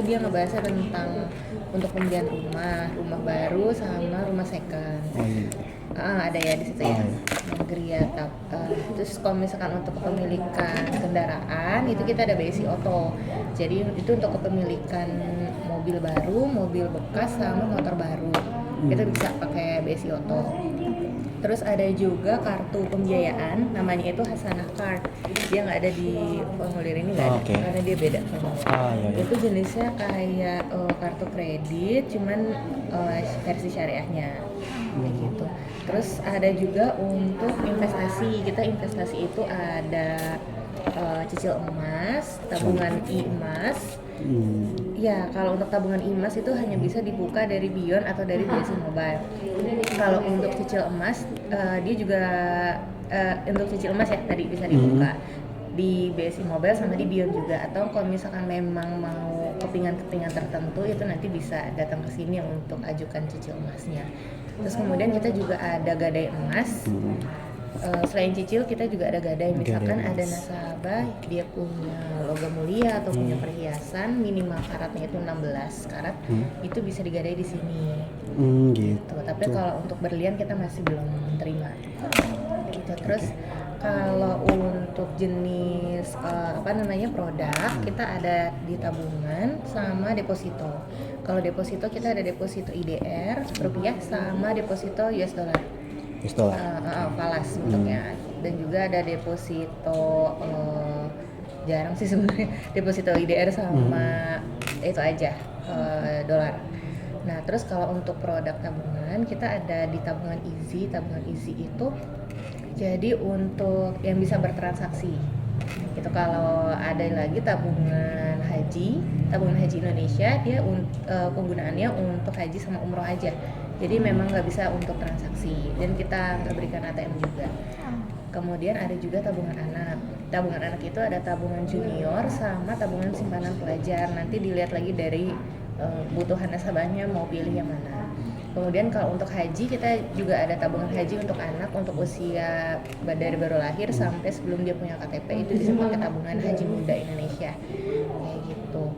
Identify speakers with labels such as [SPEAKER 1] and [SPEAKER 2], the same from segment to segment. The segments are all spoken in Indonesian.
[SPEAKER 1] Dia ngebahasnya tentang untuk pembelian rumah baru sama rumah second.
[SPEAKER 2] Oh iya.
[SPEAKER 1] Ada ya di situ ya. Negeri ya. Terus kalau misalkan untuk kepemilikan kendaraan itu kita ada BSI Auto. Jadi itu untuk kepemilikan mobil baru, mobil bekas sama motor baru. Kita bisa pakai BSI Auto. Terus ada juga kartu pembiayaan, namanya itu Hasanah Card. Dia nggak ada di formulir ini, nggak ada, karena dia beda.
[SPEAKER 2] Iya.
[SPEAKER 1] Itu jenisnya kayak kartu kredit, cuman versi syariahnya, kayak gitu. Terus ada juga untuk investasi. Kita investasi itu ada cicil emas, tabungan emas. Ya, kalau untuk tabungan emas itu hanya bisa dibuka dari Beyond atau dari BSI Mobile. Kalau untuk cicil emas, dia juga untuk cicil emas ya tadi bisa dibuka di BSI Mobile sama di Beyond juga. Atau kalau misalkan memang mau kepingan-kepingan tertentu itu nanti bisa datang ke sini untuk ajukan cicil emasnya. Terus kemudian kita juga ada gadai emas. Selain cicil kita juga ada gadai, misalkan ada nasabah dia punya logam mulia atau punya perhiasan minimal karatnya itu 16 karat, itu bisa digadai di sini. Gitu. Tapi kalau untuk berlian kita masih belum terima. Gitu. Terus kalau untuk jenis produk kita ada di tabungan sama deposito. Kalau deposito kita ada deposito IDR rupiah sama deposito US dollar. Falas bentuknya. Dan juga ada deposito jarang sih sebenarnya, deposito IDR sama itu aja dolar. Nah terus kalau untuk produk tabungan kita ada di tabungan Easy. Tabungan Easy itu jadi untuk yang bisa bertransaksi gitu. Kalau ada lagi tabungan haji Indonesia, dia penggunaannya untuk haji sama umroh aja. Jadi memang nggak bisa untuk transaksi dan kita nggak berikan ATM juga. Kemudian ada juga tabungan anak. Tabungan anak itu ada tabungan junior sama tabungan simpanan pelajar. Nanti dilihat lagi dari kebutuhan nasabahnya mau pilih yang mana. Kemudian kalau untuk haji kita juga ada tabungan haji untuk anak untuk usia dari baru lahir sampai sebelum dia punya KTP, itu bisa pakai tabungan haji muda Indonesia kayak gitu.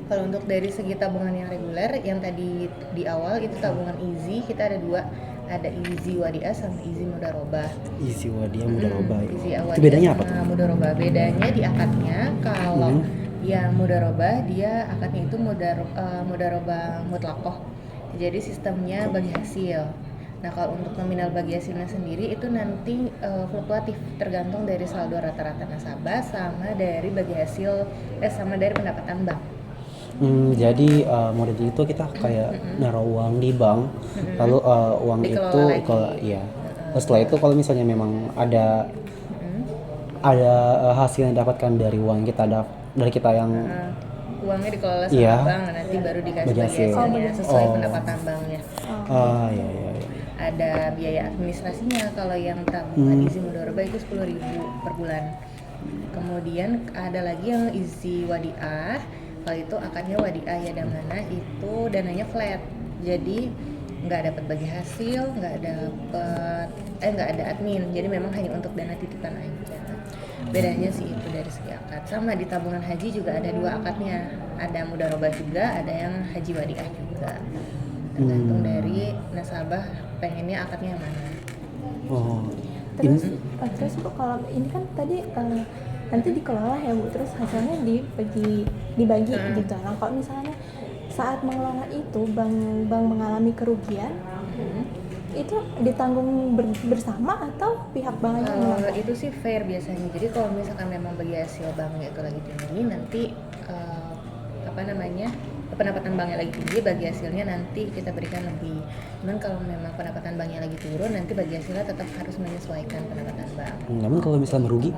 [SPEAKER 1] Kalau untuk dari segi tabungan yang reguler yang tadi di awal itu tabungan Easy, kita ada dua, ada Easy Wadiah sama Easy Mudharabah.
[SPEAKER 2] Easy Wadiah, Mudharabah.
[SPEAKER 1] Itu bedanya apa tuh? Mudharabah bedanya di akadnya. Kalau yang Mudharabah dia akadnya itu Mudharabah Mutlaqoh. Jadi sistemnya bagi hasil. Nah kalau untuk nominal bagi hasilnya sendiri itu nanti fluktuatif, tergantung dari saldo rata-rata nasabah sama dari bagi hasil sama dari pendapatan bank.
[SPEAKER 2] Jadi model itu kita kayak naruh uang di bank, lalu uang
[SPEAKER 1] dikelola
[SPEAKER 2] itu setelah itu kalau misalnya memang ada hasil yang didapatkan dari uang dari kita yang
[SPEAKER 1] uangnya dikelola sama bank, nanti baru dikasih bagi hasilnya sesuai pendapatan banknya.
[SPEAKER 2] Iya.
[SPEAKER 1] Ada biaya administrasinya. Kalau yang tabungan Easy Mudharabah itu 10.000 per bulan. Kemudian ada lagi yang Easy Wadiah. Kalau itu akadnya Wadiah ya Damana, itu dananya flat. Jadi nggak dapat bagi hasil, nggak ada admin. Jadi memang hanya untuk dana titipan aja. Bedanya sih itu dari segi akad. Sama di tabungan haji juga ada dua akadnya. Ada Mudharabah juga, ada yang Haji Wadiah juga. Tergantung dari nasabah pengennya akadnya yang mana.
[SPEAKER 3] Terus Bu, kalau ini kan tadi nanti dikelola ya Bu, terus hasilnya dibagi gitu. Nah kalau misalnya saat mengelola itu bank mengalami kerugian, itu ditanggung bersama atau pihak bank yang menanggung?
[SPEAKER 1] Itu sih fair biasanya. Jadi kalau misalkan memang bagi hasil banknya itu lagi tinggi, nanti pendapatan banknya lagi tinggi, bagi hasilnya nanti kita berikan lebih. Cuman kalau memang pendapatan banknya lagi turun, nanti bagi hasilnya tetap harus menyesuaikan pendapatan bank.
[SPEAKER 2] Namun kalau misalnya merugi,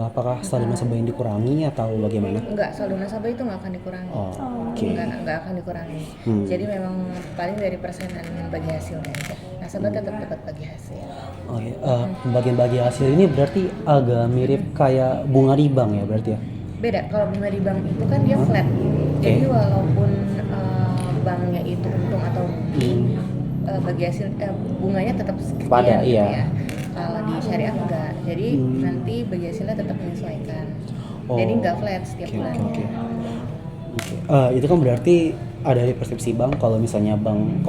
[SPEAKER 2] apakah saldo nasabah yang dikurangi atau bagaimana?
[SPEAKER 1] Enggak, saldo nasabah itu nggak akan dikurangi. Nggak akan dikurangi. Jadi memang paling dari persenan bagi hasilnya aja. Nasabah tetap dapat bagi hasil.
[SPEAKER 2] Pembagian bagi hasil ini berarti agak mirip kayak bunga di bank ya berarti ya?
[SPEAKER 1] Beda. Kalau bunga di bank itu kan dia flat. Jadi walaupun banknya itu untung atau rugi, bagi hasil bunganya tetap sekian gitu ya. Kalau di syariah enggak, jadi nanti bagi hasilnya tetap menyesuaikan. Jadi enggak flat setiap bulan.
[SPEAKER 2] Oke. Itu kan berarti ada dari persepsi bank kalau misalnya bank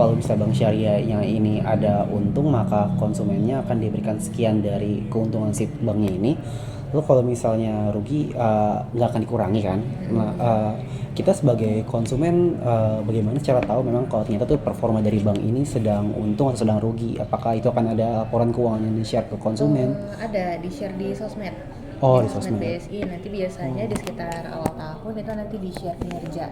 [SPEAKER 2] syariah yang ini ada untung maka konsumennya akan diberikan sekian dari keuntungan si banknya ini. Lalu kalau misalnya rugi nggak akan dikurangi kan? Nah, kita sebagai konsumen bagaimana cara tahu memang kalau ternyata tuh performa dari bank ini sedang untung atau sedang rugi? Apakah itu akan ada laporan keuangan yang di-share ke konsumen?
[SPEAKER 1] Ada di share di sosmed.
[SPEAKER 2] Oh,
[SPEAKER 1] Di
[SPEAKER 2] di
[SPEAKER 1] sosmed
[SPEAKER 2] sosmed.
[SPEAKER 1] BSI nanti biasanya di sekitar awal tahun itu nanti di share kinerja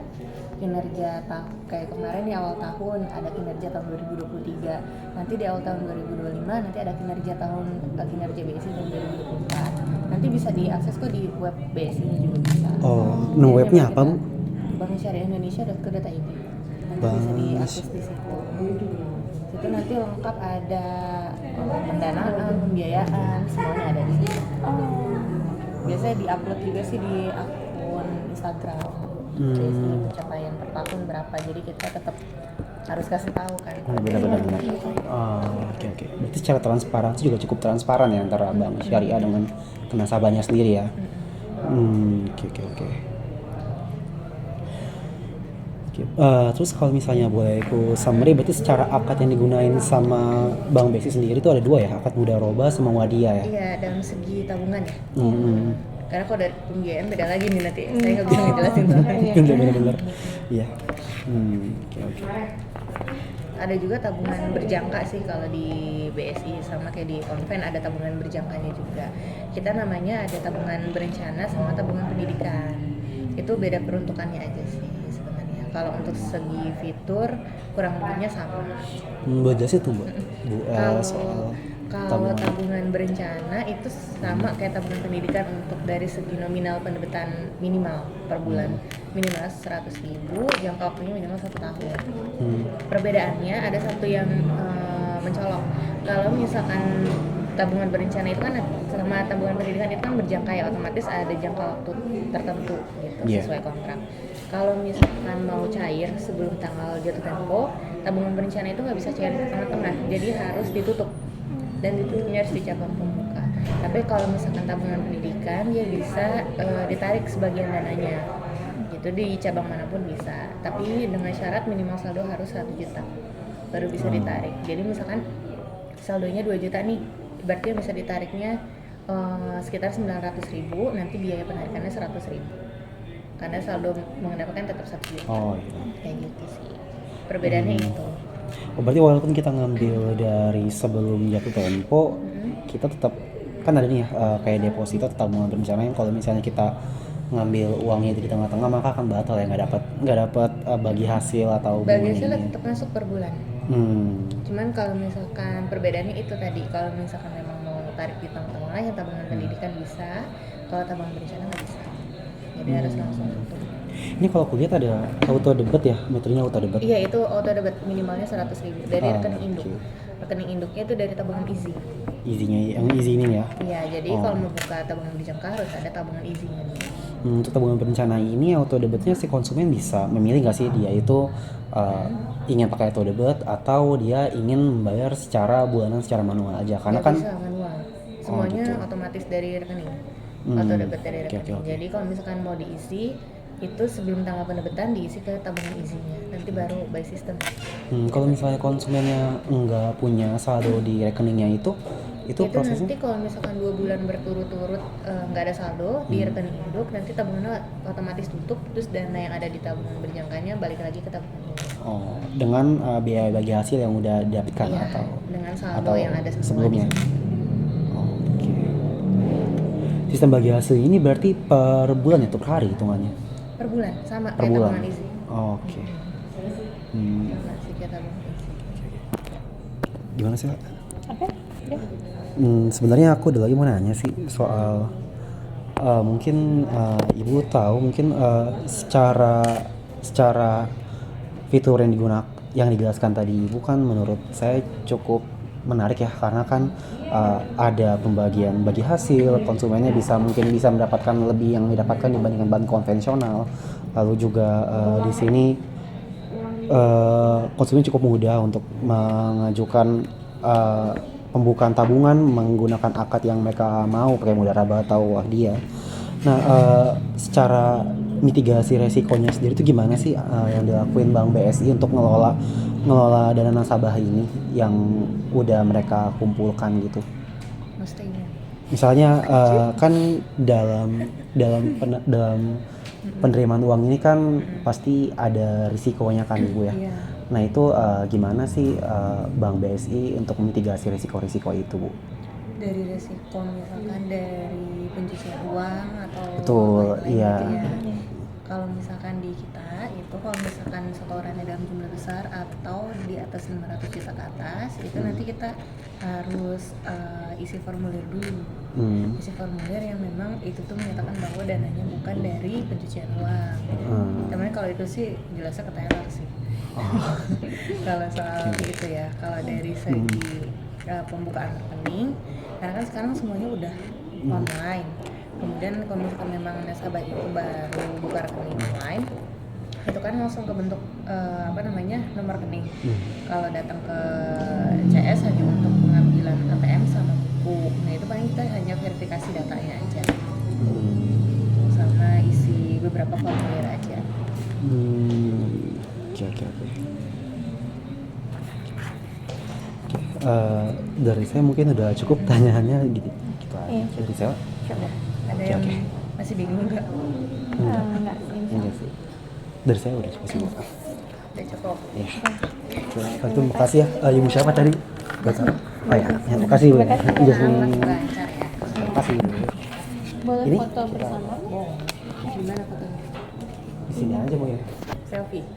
[SPEAKER 1] kayak kemarin di awal tahun ada kinerja tahun 2023, nanti di awal tahun 2025 nanti ada kinerja BSI tahun 2024, nanti bisa diakses kok di web BSI nya juga bisa.
[SPEAKER 2] Oh,
[SPEAKER 1] Jadi
[SPEAKER 2] webnya
[SPEAKER 1] memang
[SPEAKER 2] apa,
[SPEAKER 1] kita
[SPEAKER 2] Bu?
[SPEAKER 1] Bank Syariah Indonesia.co.id, nanti
[SPEAKER 2] Bank
[SPEAKER 1] bisa diakses di situ. Situ nanti lengkap ada pendanaan, pembiayaan, semuanya ada di situ. Biasanya diupload juga sih di akun Instagram. BSI pencapaian per tahun berapa, jadi kita tetap harus kasih tahu kan.
[SPEAKER 2] Benar-benar. Oke. Berarti secara transparansi juga cukup transparan ya antara bank syariah dengan nasabahnya sendiri ya. Oke. Terus kalau misalnya boleh aku summary, berarti secara akad yang digunain sama Bank BSI sendiri itu ada dua ya, akad mudaroba sama wadia ya.
[SPEAKER 1] Iya, dalam segi tabungan ya.
[SPEAKER 2] Hmm.
[SPEAKER 1] Karena kalau dari pembiayaan beda lagi nih nanti. Saya nggak bisa ngejelasin soalnya.
[SPEAKER 2] Benar-benar. Iya. Oke.
[SPEAKER 1] Ada juga tabungan berjangka sih kalau di BSI, sama kayak di Konven ada tabungan berjangkanya juga. Kita namanya ada tabungan berencana sama tabungan pendidikan. Itu beda peruntukannya aja sih sebenarnya. Kalau untuk segi fitur kurang lebihnya sama.
[SPEAKER 2] Boleh jelasin tuh, Bu? Soal
[SPEAKER 1] Kalau tabungan berencana itu sama kayak tabungan pendidikan untuk dari segi nominal pendebetan minimal per bulan minimal 100.000, jangka waktunya minimal 1 tahun. Perbedaannya ada satu yang mencolok. Kalau misalkan tabungan berencana itu kan sama tabungan pendidikan itu kan berjangka ya, otomatis ada jangka waktu tertentu gitu sesuai kontrak. Kalau misalkan mau cair sebelum tanggal jatuh tempo, tabungan berencana itu nggak bisa cair di tengah-tengah, jadi harus ditutup. Dan ditutupnya harus di cabang pembuka. Tapi kalau misalkan tabungan pendidikan dia bisa ditarik sebagian dananya, gitu di cabang manapun bisa. Tapi dengan syarat minimal saldo harus 1 juta baru bisa ditarik. Jadi misalkan saldonya 2 juta nih, berarti bisa ditariknya sekitar 900.000, nanti biaya penarikannya 100.000. Karena saldo mengendapkan tetap 1 juta.
[SPEAKER 2] Oh iya.
[SPEAKER 1] Kayak gitu sih. Perbedaannya itu.
[SPEAKER 2] Oh, berarti walaupun kita ngambil dari sebelum jatuh tempo, kita tetap kan ada nih ya kayak deposito atau tabungan berencana yang kalau misalnya kita ngambil uangnya di tengah-tengah maka akan batal ya, nggak dapat bagi hasil atau
[SPEAKER 1] Bagi hasil
[SPEAKER 2] bunganya.
[SPEAKER 1] tetap masuk per bulan. Cuman kalau misalkan perbedaannya itu tadi, kalau misalkan memang mau tarik di tengah-tengah yang tabungan pendidikan bisa, kalau tabungan berencana nggak bisa. Jadi harus langsung tutup.
[SPEAKER 2] Ini kalau aku lihat ada auto debit ya, metodenya auto debit.
[SPEAKER 1] Iya, itu auto debit minimalnya 100.000 dari rekening induk.
[SPEAKER 2] Oke.
[SPEAKER 1] Rekening induknya itu dari tabungan easy.
[SPEAKER 2] Easy-nya yang easy ini ya.
[SPEAKER 1] Iya, jadi kalau mau buka tabungan berjangka harus ada tabungan easy-nya dulu.
[SPEAKER 2] Untuk tabungan berencana ini auto debitnya si konsumen bisa memilih nggak sih dia itu ingin pakai auto debit atau dia ingin membayar secara bulanan secara manual aja, karena
[SPEAKER 1] Nggak
[SPEAKER 2] kan
[SPEAKER 1] bisa manual. Semuanya
[SPEAKER 2] gitu.
[SPEAKER 1] otomatis dari rekening. Auto debit dari
[SPEAKER 2] Oke.
[SPEAKER 1] rekening. Jadi kalau misalkan mau diisi itu sebelum tanggal penerbitan diisi ke tabungan isinya, nanti baru by system.
[SPEAKER 2] Kalau misalnya konsumennya nggak punya saldo di rekeningnya itu prosesnya
[SPEAKER 1] nanti kalau misalkan 2 bulan berturut-turut nggak ada saldo di rekening induk, nanti tabungannya otomatis tutup, terus dana yang ada di tabungan berjangkanya balik lagi ke tabungan induk.
[SPEAKER 2] dengan biaya bagi hasil yang udah didapatkan
[SPEAKER 1] Iya,
[SPEAKER 2] atau
[SPEAKER 1] dengan saldo yang ada
[SPEAKER 2] sebelumnya. Oke. Sistem bagi hasil ini berarti per bulan ya, per hari hitungannya?
[SPEAKER 1] Per bulan sama
[SPEAKER 2] Per
[SPEAKER 1] kayak
[SPEAKER 2] bulan.
[SPEAKER 1] tabungan isi.
[SPEAKER 2] Oke.
[SPEAKER 1] Masih kayak tabungan isi.
[SPEAKER 2] Gimana sih, Kak?
[SPEAKER 3] Apa? Udah.
[SPEAKER 2] Sebenarnya aku ada lagi mau nanya sih soal mungkin ibu tahu mungkin secara fitur yang dijelaskan tadi ibu kan menurut saya cukup menarik ya, karena kan ada pembagian bagi hasil, konsumennya mungkin bisa mendapatkan lebih yang didapatkan dibandingkan bank konvensional. Lalu juga di sini konsumen cukup mudah untuk mengajukan pembukaan tabungan menggunakan akad yang mereka mau pakai mudharabah atau wahdia. Nah, secara mitigasi resikonya sendiri itu gimana sih yang dilakuin Bank BSI untuk ngelola dana nasabah ini yang udah mereka kumpulkan gitu?
[SPEAKER 1] Mestinya.
[SPEAKER 2] Misalnya kan dalam penerimaan uang ini kan pasti ada risikonya kan Bu ya.
[SPEAKER 1] Iya.
[SPEAKER 2] Nah itu gimana sih Bank BSI untuk mitigasi risiko-risiko itu Bu?
[SPEAKER 1] Dari resiko misalkan dari pencucian uang atau
[SPEAKER 2] Betul,
[SPEAKER 1] lain-lain
[SPEAKER 2] iya.
[SPEAKER 1] gitu ya. Kalau misalkan di kita itu kalau misalkan setorannya dalam jumlah besar atau di atas 500 juta ke atas itu nanti kita harus isi formulir dulu. Isi formulir yang memang itu tuh menyatakan bahwa dananya bukan dari pencucian uang. Cuman kalau itu sih jelasnya ke Taylor sih. Kalau soal itu ya, kalau dari segi pembukaan rekening, karena kan sekarang semuanya udah online. Kemudian kalau misalkan memang nasabah itu baru buka rekening online, itu kan langsung kebentuk nomor rekening. Kalau datang ke CS hanya untuk pengambilan ATM sama buku. Nah itu paling kita hanya verifikasi datanya aja, sama isi beberapa formulir aja.
[SPEAKER 2] Oke. Dari saya mungkin udah cukup tanyaannya gitu
[SPEAKER 3] Iya,
[SPEAKER 2] dari saya.
[SPEAKER 1] Ada yang
[SPEAKER 2] Oke.
[SPEAKER 1] masih bingung nggak?
[SPEAKER 3] Enggak sih.
[SPEAKER 2] Enggak sih. Dari saya udah cukup sih.
[SPEAKER 1] Udah cukup.
[SPEAKER 2] Ya. Terima kasih ya. Ibu siapa tadi? Oh ya, terima kasih Bu. Jasmine.
[SPEAKER 1] Lancar ya.
[SPEAKER 2] Terima kasih.
[SPEAKER 3] Boleh
[SPEAKER 2] Ini?
[SPEAKER 3] foto bersama?
[SPEAKER 1] Gimana fotonya?
[SPEAKER 2] Di sini aja Bu ya.
[SPEAKER 1] Selfie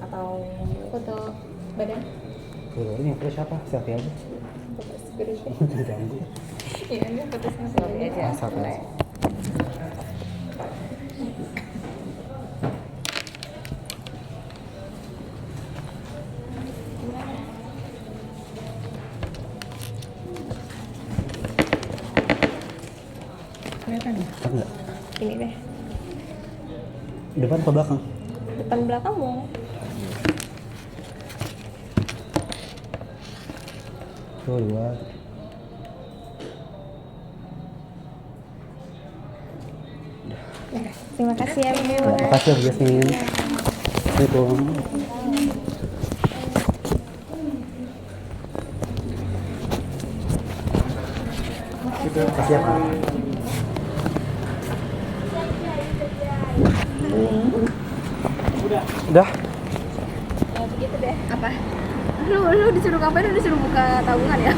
[SPEAKER 1] atau
[SPEAKER 3] Foto badan?
[SPEAKER 2] Ini yang siapa? Selfie aja. Ganggu.
[SPEAKER 3] Iya, ini foto
[SPEAKER 1] selfie aja?
[SPEAKER 2] Selfie aja.
[SPEAKER 1] Kelihatan ya?
[SPEAKER 2] Enggak.
[SPEAKER 3] Ini deh.
[SPEAKER 2] Depan atau belakang?
[SPEAKER 3] Depan belakang mau.
[SPEAKER 2] Tuh, dua.
[SPEAKER 3] Ya, terima kasih ya Bu.
[SPEAKER 2] Terima kasih Bu Jasmine. Assalamualaikum. Terima kasih ya Pak. Udah.
[SPEAKER 3] Ya begitu deh. Apa? Lu disuruh ngapain? Lu disuruh buka tabungan ya?